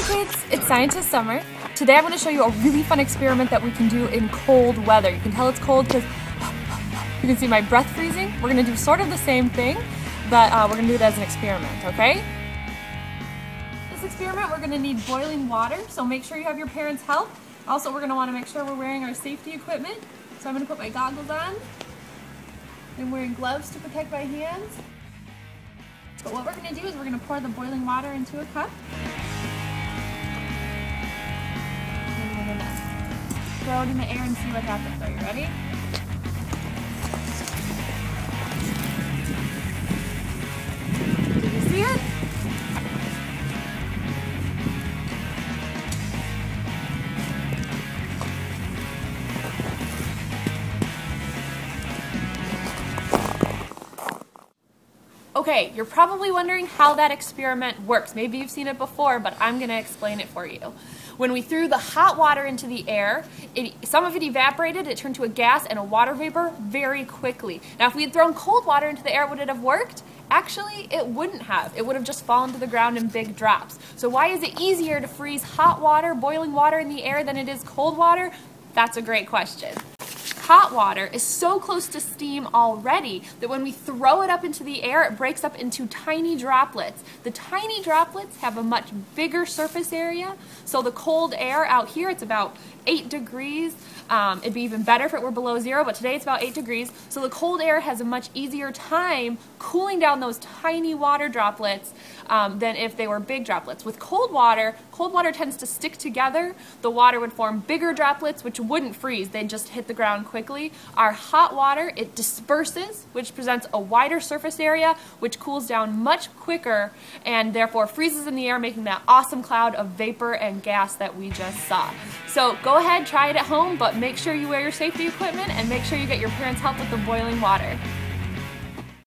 kids, it's Scientist Summer. Today I'm going to show you a really fun experiment that we can do in cold weather. You can tell it's cold because you can see my breath freezing. We're going to do sort of the same thing, but we're going to do it as an experiment, okay? This experiment we're going to need boiling water, so make sure you have your parents' help. Also, we're going to want to make sure we're wearing our safety equipment. So I'm going to put my goggles on. I'm wearing gloves to protect my hands. But what we're going to do is we're going to pour the boiling water into a cup. And we're going to throw it in the air and see what happens. Are you ready? Did you see it? Okay, you're probably wondering how that experiment works. Maybe you've seen it before, but I'm going to explain it for you. When we threw the hot water into the air, some of it evaporated, it turned to a gas and a water vapor very quickly. Now, if we had thrown cold water into the air, would it have worked? Actually, it wouldn't have. It would have just fallen to the ground in big drops. So why is it easier to freeze hot water, boiling water in the air than it is cold water? That's a great question. Hot water is so close to steam already that when we throw it up into the air, it breaks up into tiny droplets. The tiny droplets have a much bigger surface area, so the cold air out here, it's about 8 degrees. It'd be even better if it were below 0, but today it's about 8 degrees. So the cold air has a much easier time cooling down those tiny water droplets than if they were big droplets. With cold water tends to stick together. The water would form bigger droplets, which wouldn't freeze. They'd just hit the ground quickly. Our hot water, it disperses, which presents a wider surface area, which cools down much quicker and therefore freezes in the air, making that awesome cloud of vapor and gas that we just saw. So go ahead, try it at home, but make sure you wear your safety equipment and make sure you get your parents' help with the boiling water.